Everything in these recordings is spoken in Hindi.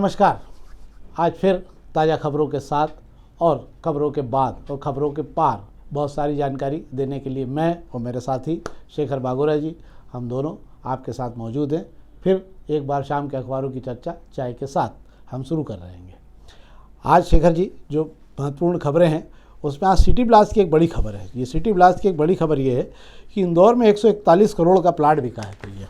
नमस्कार। आज फिर ताज़ा खबरों के साथ और खबरों के बाद और खबरों के पार बहुत सारी जानकारी देने के लिए मैं और मेरे साथी शेखर बागोरा जी, हम दोनों आपके साथ मौजूद हैं। फिर एक बार शाम के अखबारों की चर्चा चाय के साथ हम शुरू कर रहे हैं। आज शेखर जी जो महत्वपूर्ण खबरें हैं उसमें आज सिटी ब्लास्ट की एक बड़ी खबर है। ये सिटी ब्लास्ट की एक बड़ी खबर ये है कि इंदौर में 141 करोड़ का प्लाट बिका है भैया,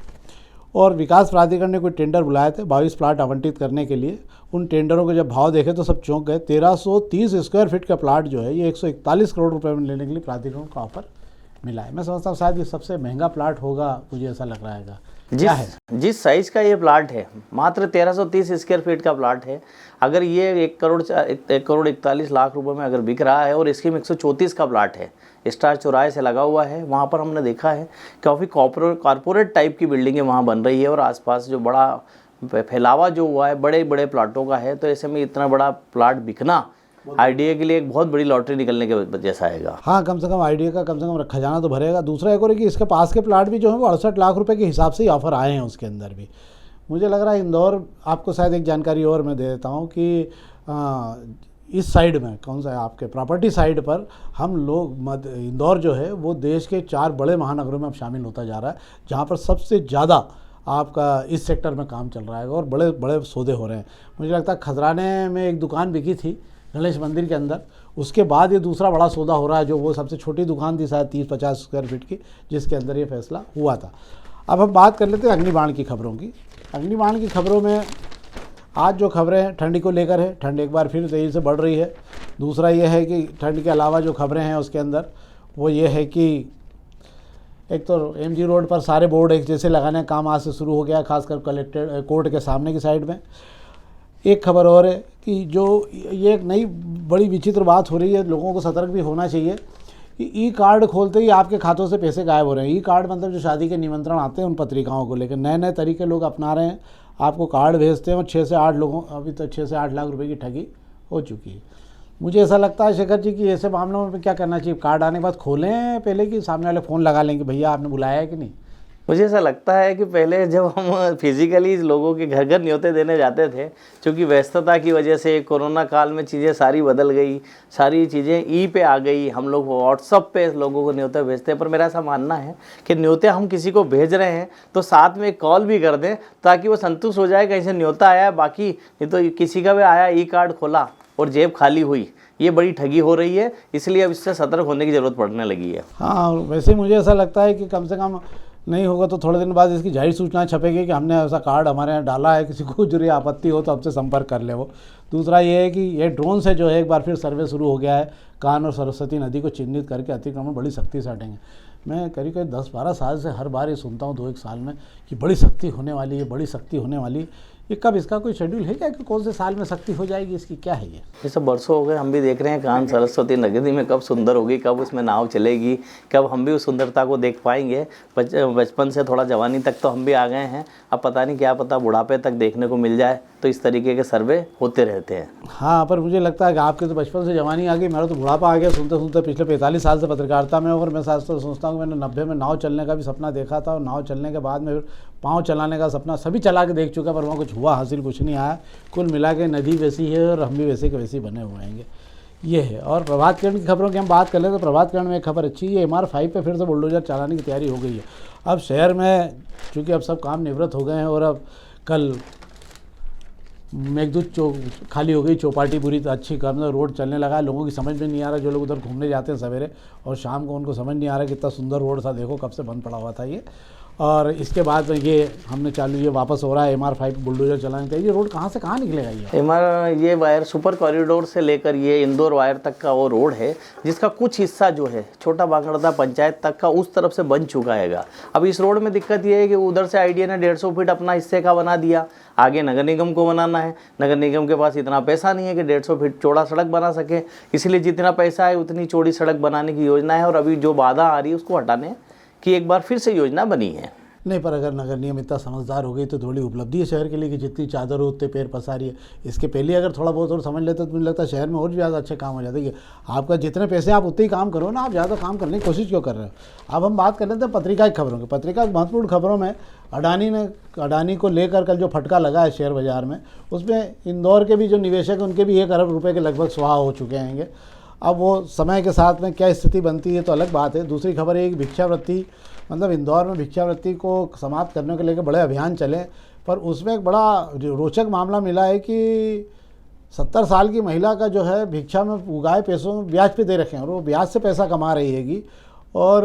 और विकास प्राधिकरण ने कोई टेंडर बुलाए थे 22 प्लाट आवंटित करने के लिए। उन टेंडरों के जब भाव देखे तो सब चौंक गए। 1330 स्क्वायर फीट का प्लाट जो है ये 141 करोड़ रुपए में लेने के लिए प्राधिकरण को ऑफर मिला है। मैं समझता हूँ शायद ये सबसे महंगा प्लाट होगा, मुझे ऐसा लग रहा है। क्या है जिस साइज का ये प्लाट है, मात्र 1330 स्क्वायर फीट का प्लाट है। अगर ये 1 करोड़ 41 लाख रुपए में अगर बिक रहा है और इसके में 134 का प्लाट है, स्टार चौराहे से लगा हुआ है, वहाँ पर हमने देखा है काफ़ी कॉर्पोरेट टाइप की बिल्डिंगें वहाँ बन रही है और आसपास जो बड़ा फैलावा जो हुआ है बड़े बड़े प्लाटों का है। तो ऐसे में इतना बड़ा प्लाट बिकना आईडीए के लिए एक बहुत बड़ी लॉटरी निकलने के जैसा आएगा। हाँ, कम से कम आईडीए का कम से कम खजाना तो भरेगा। दूसरा एक और है कि इसके पास के प्लाट भी जो है वो 68 लाख रुपए के हिसाब से ही ऑफर आए हैं उसके अंदर भी। मुझे लग रहा है इंदौर, आपको शायद एक जानकारी और मैं दे देता हूँ कि इस साइड में कौन सा है आपके प्रॉपर्टी साइड पर हम लोग इंदौर जो है वो देश के 4 बड़े महानगरों में अब शामिल होता जा रहा है, जहाँ पर सबसे ज़्यादा आपका इस सेक्टर में काम चल रहा है और बड़े बड़े सौदे हो रहे हैं। मुझे लगता है खजराने में एक दुकान बिकी थी गणेश मंदिर के अंदर, उसके बाद ये दूसरा बड़ा सौदा हो रहा है, जो वो सबसे छोटी दुकान थी शायद 30-50 स्क्वायर फीट की, जिसके अंदर ये फैसला हुआ था। अब हम बात कर लेते हैं अग्निबाण की खबरों की। अग्निबाण की खबरों में आज जो खबरें हैं ठंडी को लेकर है। ठंड एक बार फिर तेज़ी से बढ़ रही है। दूसरा ये है कि ठंड के अलावा जो खबरें हैं उसके अंदर वो ये है कि एक तो एमजी रोड पर सारे बोर्ड एक जैसे लगाने का काम आज से शुरू हो गया, खासकर कलेक्टेड कोर्ट के सामने की साइड में। एक खबर और है कि जो ये एक नई बड़ी विचित्र बात हो रही है, लोगों को सतर्क भी होना चाहिए कि ई कार्ड खोलते ही आपके खातों से पैसे गायब हो रहे हैं। ई कार्ड मतलब जो शादी के निमंत्रण आते हैं उन पत्रिकाओं को लेकर नए नए तरीके लोग अपना रहे हैं। आपको कार्ड भेजते हैं और 6 से 8 लोगों, अभी तक 6 से 8 लाख रुपए की ठगी हो चुकी है। मुझे ऐसा लगता है शेखर जी कि ऐसे मामलों में क्या करना चाहिए, कार्ड आने के बाद खोलें पहले कि सामने वाले फ़ोन लगा लेंगे भैया आपने बुलाया है कि नहीं? मुझे ऐसा लगता है कि पहले जब हम फिजिकली लोगों के घर घर न्योते देने जाते थे, क्योंकि व्यस्तता की वजह से कोरोना काल में चीज़ें सारी बदल गई, सारी चीज़ें ई पे आ गई, हम लोग व्हाट्सअप पे लोगों को न्योते भेजते हैं। पर मेरा ऐसा मानना है कि न्योते हम किसी को भेज रहे हैं तो साथ में एक कॉल भी कर दें ताकि वो संतुष्ट हो जाए कहीं से न्योता आया है, बाकी नहीं तो किसी का भी आया ई कार्ड खोला और जेब खाली हुई। ये बड़ी ठगी हो रही है, इसलिए अब इससे सतर्क होने की ज़रूरत पड़ने लगी है। हाँ, वैसे मुझे ऐसा लगता है कि कम से कम नहीं होगा तो थोड़े दिन बाद इसकी जाहिर सूचना छपेगी कि हमने ऐसा कार्ड हमारे यहाँ डाला है, किसी को जो आपत्ति हो तो हमसे संपर्क कर ले वो। दूसरा ये है कि ये ड्रोन से जो है एक बार फिर सर्वे शुरू हो गया है। कान और सरस्वती नदी को चिन्हित करके अतिक्रमण बड़ी सख्ती से हटेंगे। मैं करीब 10-12 साल से हर बार ये सुनता हूँ 2-1 साल में कि बड़ी सख्ती होने वाली है, बड़ी सख्ती होने वाली। ये कब, इसका कोई शेड्यूल है क्या कि कौन से साल में सख्ती हो जाएगी, इसकी क्या है ये सब बरसों हो गए हम भी देख रहे हैं कान सरस्वती नदी में कब सुंदर होगी, कब उसमें नाव चलेगी, कब हम भी उस सुंदरता को देख पाएंगे। बचपन से थोड़ा जवानी तक तो हम भी आ गए हैं, अब पता नहीं क्या पता बुढ़ापे तक देखने को मिल जाए। तो इस तरीके के सर्वे होते रहते हैं। हाँ, पर मुझे लगता है कि आपके तो बचपन से जवानी आ गई, मेरा तो बुढ़ापा आ गया सुनते सुनते। पिछले 45 साल से पत्रकारिता में, और मैं सोचता हूँ कि मैंने 90 में नाव चलने का भी सपना देखा था, और नाव चलने के बाद में पाँव चलाने का सपना सभी चला के देख चुका, पर वहाँ कुछ हुआ हासिल कुछ नहीं आया। कुल मिला के नदी वैसी है और हम भी वैसे के वैसे बने हुए हैं, ये है। और प्रभात किरण की खबरों की हम बात कर लें तो प्रभात किरण में एक खबर अच्छी है, MR5 पे फिर से बुलडोजर चलाने की तैयारी हो गई है। अब शहर में चूँकि अब सब काम निवृत्त हो गए हैं और अब कल मेघदूत खाली हो गई, चौपाटी पूरी अच्छी काम रोड चलने लगा है। लोगों की समझ में नहीं आ रहा, जो लोग उधर घूमने जाते हैं सवेरे और शाम को उनको समझ नहीं आ रहा कितना सुंदर रोड था, देखो कब से बंद पड़ा हुआ था ये। और इसके बाद में ये हमने चालू, ये वापस हो रहा है MR5 बुलडोजर चलाने का। ये रोड कहाँ से कहाँ निकलेगा ये वायर सुपर कॉरिडोर से लेकर ये इंदौर वायर तक का वो रोड है, जिसका कुछ हिस्सा जो है छोटा बांगड़दा पंचायत तक का उस तरफ से बन चुका है। अब इस रोड में दिक्कत ये है कि उधर से आईडीए ने 150 फीट अपना हिस्से का बना दिया, आगे नगर निगम को बनाना है। नगर निगम के पास इतना पैसा नहीं है कि 150 फीट चौड़ा सड़क बना सके, इसलिए जितना पैसा है उतनी चौड़ी सड़क बनाने की योजना है। और अभी जो बाधा आ रही है उसको हटाने की एक बार फिर से योजना बनी है। नहीं, पर अगर नगर निगम इतना समझदार हो गई तो थोड़ी उपलब्धि है शहर के लिए कि जितनी चादर हो उतने पैर पसारी है। इसके पहले अगर थोड़ा बहुत और समझ लेते तो मुझे लगता है शहर में और भी ज़्यादा अच्छे काम हो जाते कि आपका जितने पैसे आप उतने ही काम करो ना, आप ज़्यादा काम करने की कोशिश क्यों कर रहे हो। अब हम बात कर लेते हैं पत्रिका की खबरों की। पत्रिका की महत्वपूर्ण खबरों में अडानी को लेकर कल जो फटका लगा है शेयर बाज़ार में, उसमें इंदौर के भी जो निवेशक हैं उनके भी 1 अरब रुपये के लगभग स्वाहा हो चुके हैं। अब वो समय के साथ में क्या स्थिति बनती है तो अलग बात है। दूसरी खबर है कि भिक्षावृत्ति, मतलब इंदौर में भिक्षावृत्ति को समाप्त करने के लेकर बड़े अभियान चले, पर उसमें एक बड़ा रोचक मामला मिला है कि 70 साल की महिला का जो है भिक्षा में उगाए पैसों में ब्याज पे दे रखे हैं और वो ब्याज से पैसा कमा रही हैगी। और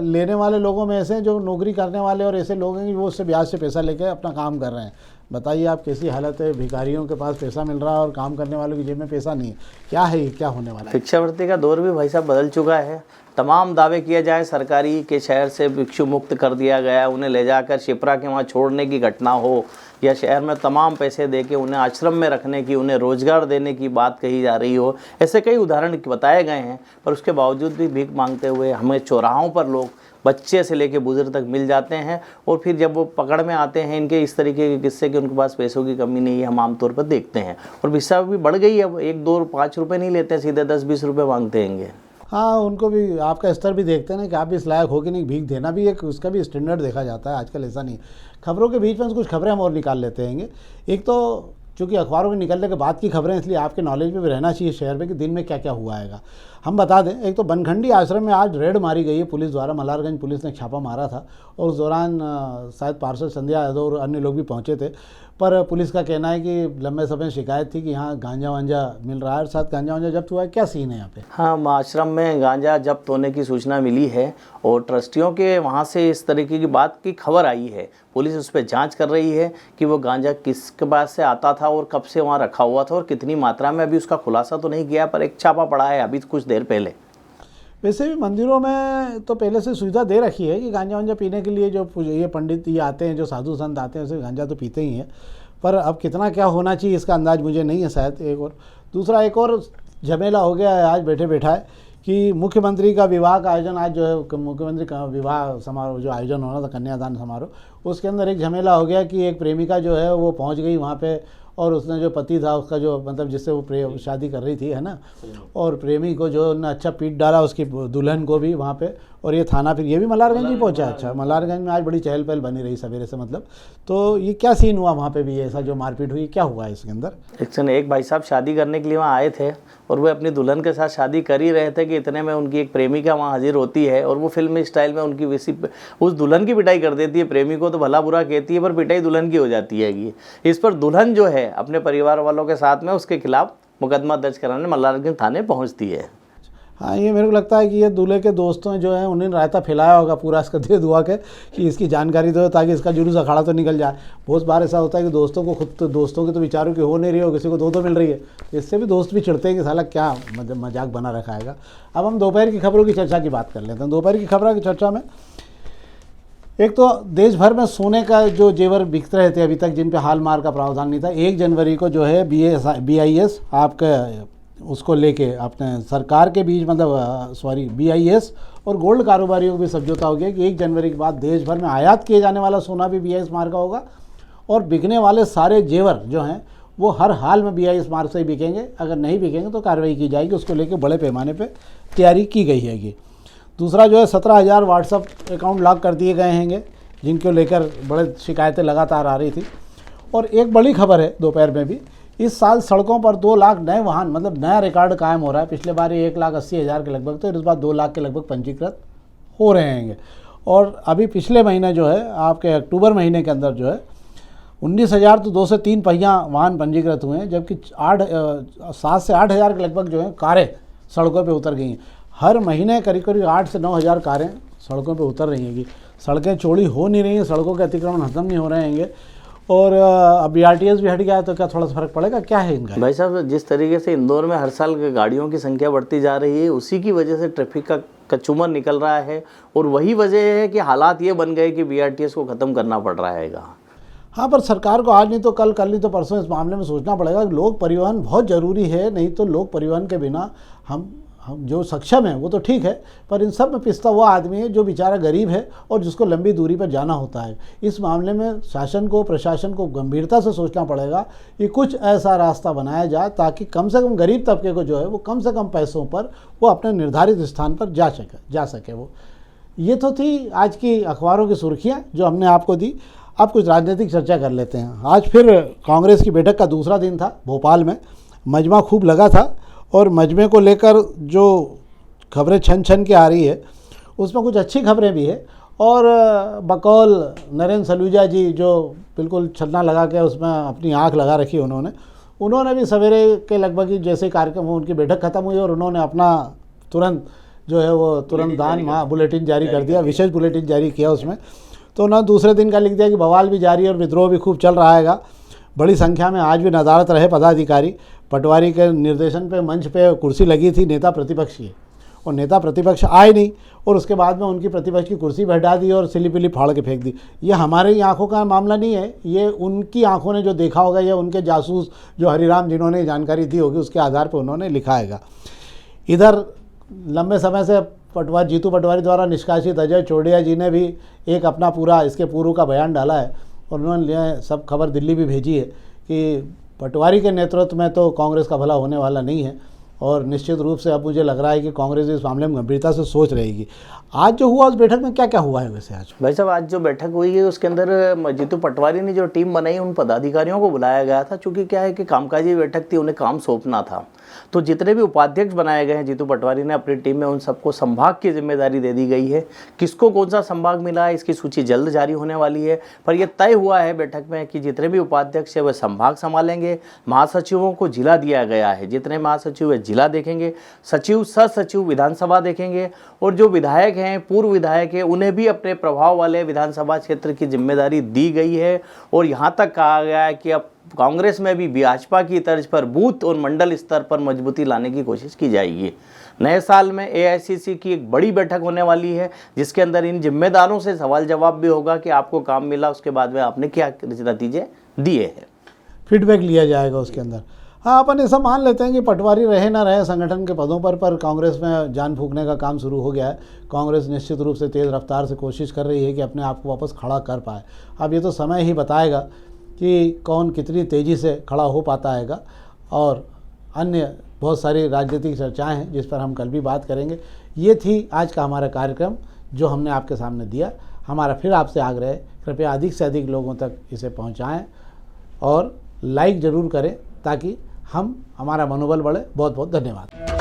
लेने वाले लोगों में ऐसे जो नौकरी करने वाले और ऐसे लोग हैं कि वो उससे ब्याज से पैसा लेकर अपना काम कर रहे हैं। बताइए आप कैसी हालत है, भिखारियों के पास पैसा मिल रहा है और काम करने वालों की जेब में पैसा नहीं है। क्या है ये, क्या होने वाला है। भिक्षावृत्ति का दौर भी भाई साहब बदल चुका है। तमाम दावे किए जाए सरकारी के शहर से भिक्षु मुक्त कर दिया गया, उन्हें ले जाकर शिप्रा के वहाँ छोड़ने की घटना हो या शहर में तमाम पैसे देके उन्हें आश्रम में रखने की, उन्हें रोजगार देने की बात कही जा रही हो, ऐसे कई उदाहरण बताए गए हैं। पर उसके बावजूद भी भीख मांगते हुए हमें चौराहों पर लोग बच्चे से लेके बुजुर्ग तक मिल जाते हैं। और फिर जब वो पकड़ में आते हैं इनके इस तरीके के किस्से कि उनके पास पैसों की कमी नहीं है, हम आमतौर पर देखते हैं। और भिक्षा भी बढ़ गई है, अब 1, 2, 5 रुपये नहीं लेते, सीधे 10, 20 रुपये मांगते हैं। हाँ, उनको भी आपका स्तर भी देखते हैं ना कि आप भी इस लायक हो कि नहीं। भीख देना भी एक उसका भी स्टैंडर्ड देखा जाता है आजकल, ऐसा नहीं। खबरों के बीच में कुछ खबरें हम और निकाल लेते हैं। एक तो चूँकि अखबारों के निकलने के बाद की खबरें, इसलिए आपके नॉलेज में भी रहना चाहिए शहर में कि दिन में क्या क्या हुआ है। हम बता दें, एक तो बनखंडी आश्रम में आज रेड मारी गई है पुलिस द्वारा। मल्हारगंज पुलिस ने छापा मारा था और उस दौरान शायद पार्षद संध्या यादव और अन्य लोग भी पहुंचे थे। पर पुलिस का कहना है कि लंबे समय शिकायत थी कि यहाँ गांजा वांजा मिल रहा है और साथ गांजा वांजा जब्त हुआ है। क्या सीन है यहाँ पे? हाँ, आश्रम में गांजा जब्त होने की सूचना मिली है और ट्रस्टियों के वहाँ से इस तरीके की बात की खबर आई है। पुलिस उस पर जांच कर रही है कि वो गांजा किसके पास से आता था और कब से वहाँ रखा हुआ था और कितनी मात्रा में। अभी उसका खुलासा तो नहीं किया, पर एक छापा पड़ा है अभी कुछ देर पहले। वैसे भी मंदिरों में तो पहले से सुविधा दे रखी है कि गांजा वांजा पीने के लिए जो ये पंडित ये आते हैं, जो साधु संत आते हैं, उसे गांजा तो पीते ही हैं। पर अब कितना क्या होना चाहिए इसका अंदाज़ मुझे नहीं है शायद। एक और झमेला हो गया है आज बैठे बैठाए कि मुख्यमंत्री का विवाह का आयोजन आज जो है, मुख्यमंत्री का विवाह समारोह जो आयोजन होना था, कन्यादान समारोह, उसके अंदर एक झमेला हो गया कि एक प्रेमिका जो है वो पहुंच गई वहाँ पे और उसने जो पति था उसका जो मतलब जिससे वो शादी कर रही थी, है ना, और प्रेमी को जो उन्होंने अच्छा पीट डाला, उसकी दुल्हन को भी वहाँ पे। और ये थाना फिर ये भी मल्हारगंज ही पहुँचा। अच्छा, मल्हारगंज में आज बड़ी चहल पहल बनी रही सवेरे से, मतलब। तो ये क्या सीन हुआ वहाँ पे भी, ऐसा जो मारपीट हुई, क्या हुआ है इसके अंदर? एक भाई साहब शादी करने के लिए वहाँ आए थे और वो अपनी दुल्हन के साथ शादी कर ही रहे थे कि इतने में उनकी एक प्रेमिका वहाँ हाजिर होती है और वो फिल्मी स्टाइल में उनकी उस दुल्हन की पिटाई कर देती है। प्रेमी को तो भला बुरा कहती है पर पिटाई दुल्हन की हो जाती है। इस पर दुल्हन जो है अपने परिवार वालों के साथ में उसके खिलाफ मुकदमा दर्ज कराने मल्हारगंज थाने पहुँचती है। हाँ, ये मेरे को लगता है कि ये दूल्हे के दोस्तों जो हैं उन्हें रायता फैलाया होगा पूरा इसका दे दुआ के कि इसकी जानकारी दो ताकि इसका जुलूस अखाड़ा तो निकल जाए। बहुत बार ऐसा होता है कि दोस्तों को खुद तो दोस्तों के तो विचारों की हो नहीं रही हो, किसी को दो मिल रही है, इससे भी दोस्त भी चिढ़ते हैं कि साला क्या मजाक बना रखा है। अब हम दोपहर की खबरों की चर्चा की बात कर लेते हैं। दोपहर की खबरों की चर्चा में एक तो देश भर में सोने का जो जेवर बिकते रहे थे अभी तक, जिन पे हाल मार का प्रावधान नहीं था, 1 जनवरी को जो है BIS आपका उसको लेके अपने सरकार के बीच मतलब BIS और गोल्ड कारोबारियों को भी समझौता हो गया कि 1 जनवरी के बाद देश भर में आयात किए जाने वाला सोना भी BIS मार्क का होगा और बिकने वाले सारे जेवर जो हैं वो हर हाल में BIS मार्क से ही बिकेंगे। अगर नहीं बिकेंगे तो कार्रवाई की जाएगी। उसको लेकर बड़े पैमाने पे तैयारी की गई हैगी। दूसरा जो है 17,000 व्हाट्सअप अकाउंट लॉक कर दिए गए हैंगे, जिनको लेकर बड़े शिकायतें लगातार आ रही थी। और एक बड़ी खबर है दोपहर में भी, इस साल सड़कों पर 2 लाख नए वाहन, मतलब नया रिकॉर्ड कायम हो रहा है। पिछले बार 1,80,000 के लगभग, तो इस बार 2 लाख के लगभग पंजीकृत हो रहे हैं। और अभी पिछले महीने जो है आपके अक्टूबर महीने के अंदर जो है 19,000 तो 2 से 3 पहिया वाहन पंजीकृत हुए हैं, जबकि 7 से 8,000 के लगभग जो है कारें सड़कों पर उतर गई हैं। हर महीने करीब 8 से 9,000 कारें सड़कों पर उतर रही हैं। सड़कें चौड़ी हो नहीं रही हैं, सड़कों के अतिक्रमण खत्म नहीं हो रहे हैं। और अब BRTS भी हट गया है तो क्या थोड़ा सा फर्क पड़ेगा, क्या है इनका? भाई साहब, जिस तरीके से इंदौर में हर साल गाड़ियों की संख्या बढ़ती जा रही है, उसी की वजह से ट्रैफिक का कचूमर निकल रहा है और वही वजह है कि हालात ये बन गए कि BRTS को ख़त्म करना पड़ रहा है। हाँ, पर सरकार को आज नहीं तो कल नहीं तो परसों इस मामले में सोचना पड़ेगा। लोक परिवहन बहुत ज़रूरी है, नहीं तो लोक परिवहन के बिना हम हम जो सक्षम है वो तो ठीक है, पर इन सब में पिसता हुआ आदमी है जो बेचारा गरीब है और जिसको लंबी दूरी पर जाना होता है। इस मामले में शासन को, प्रशासन को गंभीरता से सोचना पड़ेगा कि कुछ ऐसा रास्ता बनाया जाए ताकि कम से कम गरीब तबके को जो है वो कम से कम पैसों पर वो अपने निर्धारित स्थान पर जा सके वो। ये तो थी आज की अखबारों की सुर्खियाँ जो हमने आपको दी। अब कुछ राजनीतिक चर्चा कर लेते हैं। आज फिर कांग्रेस की बैठक का दूसरा दिन था भोपाल में। मजमा खूब लगा था और मजमे को लेकर जो खबरें छन छन के आ रही है उसमें कुछ अच्छी खबरें भी है। और बकौल नरेंद्र सलूजा जी जो बिल्कुल छलना लगा के उसमें अपनी आंख लगा रखी उन्होंने भी सवेरे के लगभग ही जैसे कार्यक्रम हो उनकी बैठक खत्म हुई और उन्होंने अपना तुरंत जो है वो तुरंत बुलेटिन जारी कर दिया, विशेष बुलेटिन जारी किया उसमें। तो उन्होंने दूसरे दिन का लिख दिया कि बवाल भी जारी है और विद्रोह भी खूब चल रहा है। बड़ी संख्या में आज भी नदारत रहे पदाधिकारी। पटवारी के निर्देशन पे मंच पे कुर्सी लगी थी नेता प्रतिपक्ष की और नेता प्रतिपक्ष आए नहीं और उसके बाद में उनकी प्रतिपक्ष की कुर्सी बैठा दी और सिली पिली फाड़ के फेंक दी। ये हमारे ही आंखों का मामला नहीं है, ये उनकी आंखों ने जो देखा होगा या उनके जासूस जो हरिराम जिन्होंने जानकारी दी होगी उसके आधार पर उन्होंने लिखा है। इधर लंबे समय से जीतू पटवारी द्वारा निष्कासित अजय चौड़िया जी ने भी एक अपना पूरा इसके पूर्व का बयान डाला है और उन्होंने सब खबर दिल्ली भी भेजी है कि पटवारी के नेतृत्व में तो कांग्रेस का भला होने वाला नहीं है और निश्चित रूप से अब मुझे लग रहा है कि कांग्रेस इस मामले में गंभीरता से सोच रहेगी। आज जो हुआ उस बैठक में क्या क्या हुआ है वैसे? आज भाई साहब आज जो बैठक हुई है उसके अंदर जीतू पटवारी ने जो टीम बनाई उन पदाधिकारियों को बुलाया गया था। चूँकि क्या है कि कामकाजी बैठक थी, उन्हें काम सौंपना था। तो जितने भी उपाध्यक्ष बनाए गए हैं जीतू पटवारी ने अपनी टीम में उन सबको संभाग की जिम्मेदारी दे दी गई है। किसको कौन सा संभाग मिला है इसकी सूची जल्द जारी होने वाली है, पर यह तय हुआ है बैठक में कि जितने भी उपाध्यक्ष है वह संभाग संभालेंगे। महासचिवों को जिला दिया गया है, जितने महासचिव है जिला देखेंगे, सचिव सचिव विधानसभा देखेंगे और जो विधायक हैं पूर्व विधायक हैं उन्हें भी अपने प्रभाव वाले विधानसभा क्षेत्र की जिम्मेदारी दी गई है। और यहाँ तक कहा गया है कि अब कांग्रेस में भी भाजपा की तर्ज पर बूथ और मंडल स्तर पर मजबूती लाने की कोशिश की जाएगी। नए साल में एआईसीसी की एक बड़ी बैठक होने वाली है जिसके अंदर इन जिम्मेदारों से सवाल जवाब भी होगा कि आपको काम मिला, उसके बाद में आपने क्या नतीजे दिए हैं, फीडबैक लिया जाएगा उसके अंदर। हाँ, अपन ऐसा मान लेते हैं कि पटवारी रहे ना रहे संगठन के पदों पर कांग्रेस में जान फूंकने का काम शुरू हो गया है। कांग्रेस निश्चित रूप से तेज़ रफ्तार से कोशिश कर रही है कि अपने आप को वापस खड़ा कर पाए। अब ये तो समय ही बताएगा कि कौन कितनी तेज़ी से खड़ा हो पाता है। और अन्य बहुत सारी राजनीतिक चर्चाएं हैं जिस पर हम कल भी बात करेंगे। ये थी आज का हमारा कार्यक्रम जो हमने आपके सामने दिया। हमारा फिर आपसे आग्रह है, कृपया अधिक से अधिक लोगों तक इसे पहुंचाएं और लाइक ज़रूर करें ताकि हमारा मनोबल बढ़े। बहुत बहुत धन्यवाद।